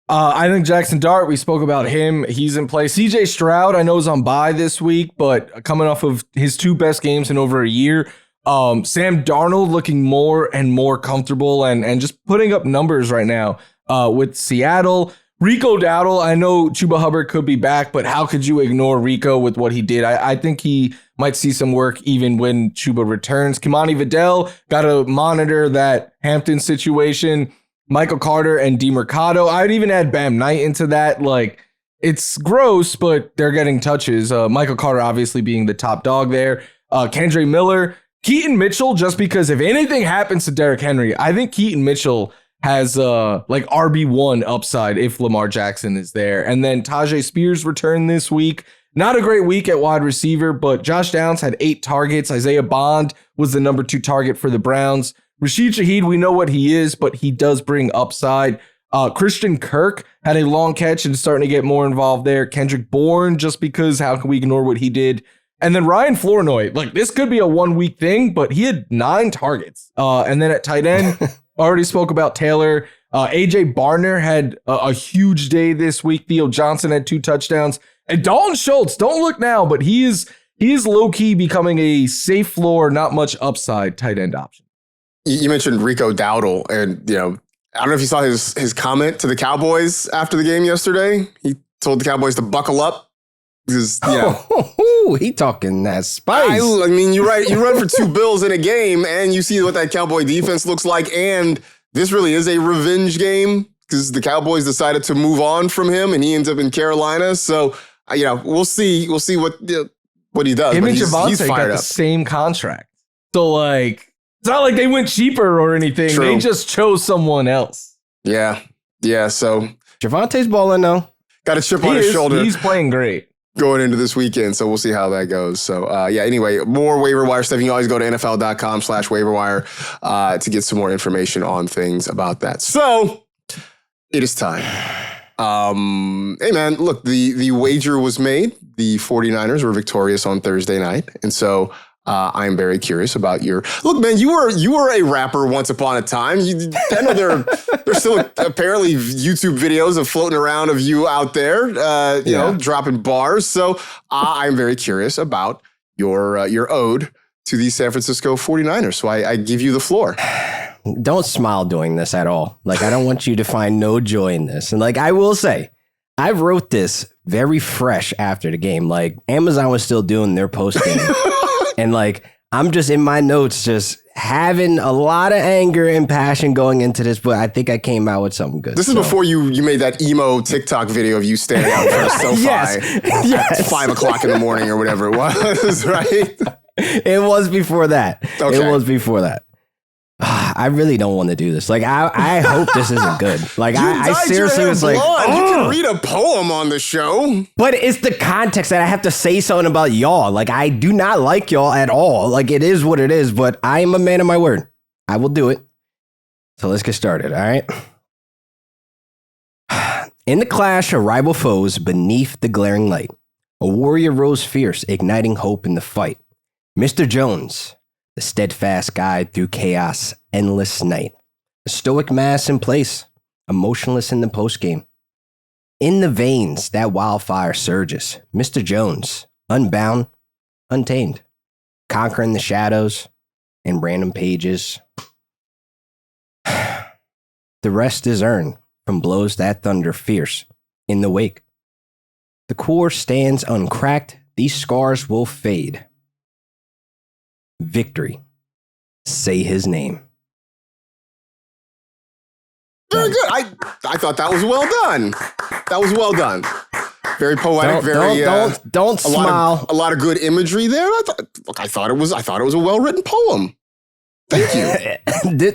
B: I think Jackson Dart, we spoke about him. He's in play. CJ Stroud, I know, is on bye this week, but coming off of his 2 best games in over a year. Sam Darnold looking more and more comfortable and just putting up numbers right now with Seattle. Rico Dowdle, I know Chuba Hubbard could be back, but how could you ignore Rico with what he did? I think he might see some work even when Chuba returns. Kimani Vidal, got to monitor that Hampton situation. Michael Carter and DeMercado. I'd even add Bam Knight into that. Like, it's gross, but they're getting touches. Michael Carter obviously being the top dog there. Kendre Miller. Keaton Mitchell, just because if anything happens to Derrick Henry, I think Keaton Mitchell has like RB1 upside if Lamar Jackson is there. And then Tajay Spears returned this week. Not a great week at wide receiver, but Josh Downs had 8 targets. Isaiah Bond was the number 2 target for the Browns. Rashid Shaheed, we know what he is, but he does bring upside. Christian Kirk had a long catch and starting to get more involved there. Kendrick Bourne, just because how can we ignore what he did? And then Ryan Flournoy, like, this could be a 1-week thing, but he had 9 targets. And then at tight end, already spoke about Taylor. AJ Barner had a huge day this week. Theo Johnson had 2 touchdowns. And Dalton Schultz, don't look now, but he is low-key becoming a safe floor, not much upside tight end option.
A: You mentioned Rico Dowdle, and I don't know if you saw his comment to the Cowboys after the game yesterday. He told the Cowboys to buckle up because
C: he talking that spice.
A: I mean, you run for 2 bills in a game, and you see what that Cowboy defense looks like, and this really is a revenge game because the Cowboys decided to move on from him, and he ends up in Carolina. So we'll see what he does.
B: Him and
A: he's
B: Javonte got the same contract, so like. It's not like they went cheaper or anything. True. They just chose someone else.
A: Yeah. So
C: Javonte's balling though.
A: Got a chip on his shoulder.
B: He's playing great
A: going into this weekend. So we'll see how that goes. So anyway, more waiver wire stuff. You can always go to NFL.com/waiver wire to get some more information on things about that. So it is time. Hey man, look, the wager was made. The 49ers were victorious on Thursday night. And so I'm very curious about look, man. You were a rapper once upon a time. I know there's still apparently YouTube videos of floating around of you out there, you know, dropping bars. So I'm very curious about your ode to the San Francisco 49ers. So I give you the floor.
C: Don't smile doing this at all. Like, I don't want you to find no joy in this. And like, I will say, I wrote this very fresh after the game. Like, Amazon was still doing their post game. And like, I'm just in my notes, just having a lot of anger and passion going into this, but I think I came out with something good.
A: This is before you made that emo TikTok video of you standing out for a SoFi at 5 o'clock in the morning or whatever it was, right?
C: It was before that.
A: Okay.
C: It was before that. I really don't want to do this. Like, I hope this isn't good. Like, I seriously was like,
A: you can read a poem on the show.
C: But it's the context that I have to say something about y'all. Like, I do not like y'all at all. Like, it is what it is, but I am a man of my word. I will do it. So let's get started, all right? In the clash of rival foes beneath the glaring light, a warrior rose fierce, igniting hope in the fight. Mr. Jones, the steadfast guide through chaos, endless night. A stoic mass in place, emotionless in the postgame. In the veins, that wildfire surges. Mr. Jones, unbound, untamed. Conquering the shadows and random pages. The rest is earned from blows that thunder fierce in the wake. The core stands uncracked, these scars will fade. Victory. Say his name.
A: Very good. I thought that was well done. That was well done. Very poetic.
C: Don't smile.
A: A lot of good imagery there. I thought it was a well written poem. Thank you.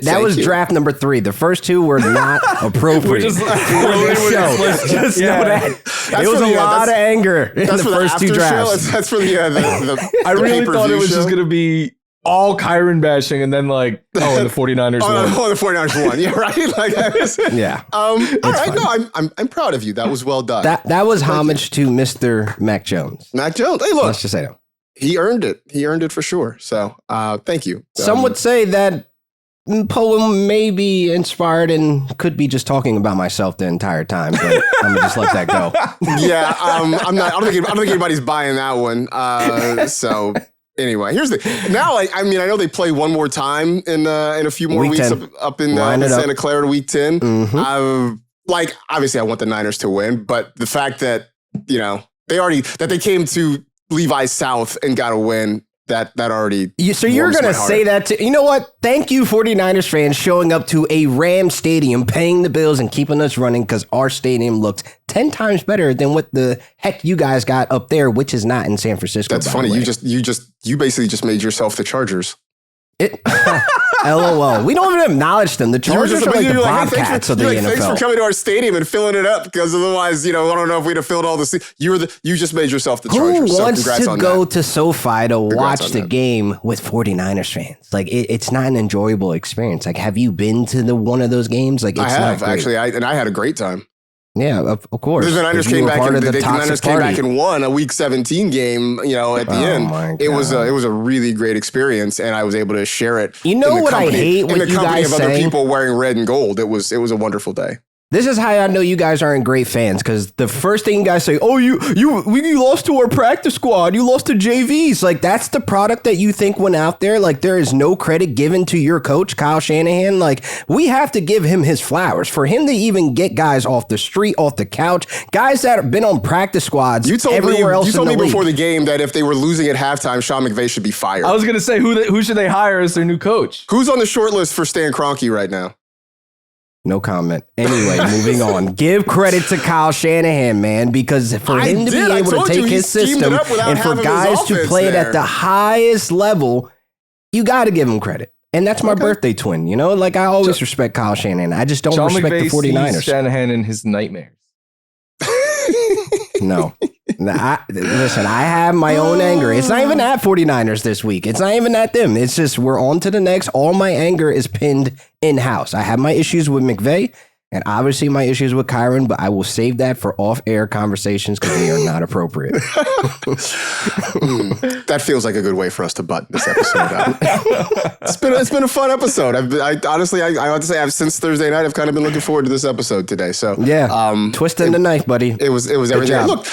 C: That was draft number 3. The first 2 were not appropriate. Just know that. It was a lot of anger in the first 2 drafts.
A: That's for the
B: I really thought it was
A: show.
B: just going to be all Kyron bashing and then like, and the 49ers won.
A: Oh, the 49ers won. Yeah, right? Like,
C: yeah.
A: All right. No, I'm proud of you. That was well done.
C: That was homage to Mr. Mac Jones.
A: Mac Jones. Hey, look.
C: Let's just say that.
A: He earned it. He earned it for sure. So thank you.
C: Some would say that poem may be inspired and could be just talking about myself the entire time, but I'm gonna just let that go.
A: Yeah, I'm not. I don't think anybody's buying that one. So anyway, here's now. I know they play one more time in a few more
C: week
A: weeks
C: 10.
A: up in Santa Clara, week 10. Mm-hmm. Obviously, I want the Niners to win, but the fact that they came to Levi's South and got a win. That already.
C: So you're going to say that to, you know what? Thank you, 49ers fans, showing up to a Ram stadium, paying the bills and keeping us running because our stadium looked 10 times better than what the heck you guys got up there, which is not in San Francisco.
A: That's funny. You basically just made yourself the Chargers.
C: LOL. We don't even acknowledge them. The Chargers are like the Bobcats of the NFL.
A: Thanks for coming to our stadium and filling it up because otherwise, I don't know if we'd have filled all the seats. You just made yourself the Chargers.
C: Who wants to go to SoFi to watch the game with 49ers fans? Like, it's not an enjoyable experience. Like, have you been to one of those games? Like,
A: I have actually. I had a great time.
C: Yeah, of course.
A: The Niners came back and won a Week 17 game. At the end, it was a really great experience, and I was able to share it.
C: You know what I hate?
A: In the company of other people wearing red and gold. It was a wonderful day.
C: This is how I know you guys aren't great fans, because the first thing you guys say, oh, you lost to our practice squad. You lost to JVs. Like, that's the product that you think went out there. Like, there is no credit given to your coach, Kyle Shanahan. Like, we have to give him his flowers. For him to even get guys off the street, off the couch, guys that have been on practice squads everywhere else in the league. You told me
A: before the game that if they were losing at halftime, Sean McVay should be fired.
B: I was going to say, who should they hire as their new coach?
A: Who's on the short list for Stan Kroenke right now?
C: No comment. Anyway, moving on. Give credit to Kyle Shanahan, man, because for him to be able to take his system and for guys to play it at the highest level, you got to give him credit. And that's my birthday twin, Like, I always respect Kyle Shanahan. I just don't respect the 49ers.
B: Sees Shanahan in his nightmares.
C: No. Listen, I have my own anger. It's not even at 49ers this week. It's not even at them. It's just we're on to the next. All my anger is pinned in-house. I have my issues with McVay. And obviously my issues with Kyron, but I will save that for off-air conversations because they are not appropriate.
A: That feels like a good way for us to button this episode up. It's been a fun episode. I honestly have to say, since Thursday night, I've kind of been looking forward to this episode today. So
C: yeah, twisting the knife, buddy.
A: It was everything.
C: job.
A: Look,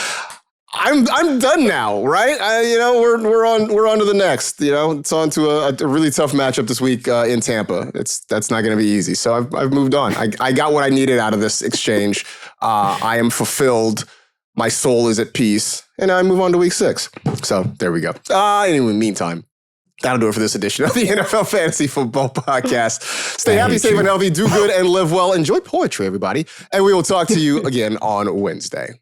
A: I'm done now, right? We're on to the next. It's on to a really tough matchup this week in Tampa. That's not going to be easy. So I've moved on. I got what I needed out of this exchange. I am fulfilled. My soul is at peace, and I move on to week 6. So there we go. Anyway, meantime, that'll do it for this edition of the NFL Fantasy Football Podcast. Stay happy, safe, and healthy. Do good and live well. Enjoy poetry, everybody, and we will talk to you again on Wednesday.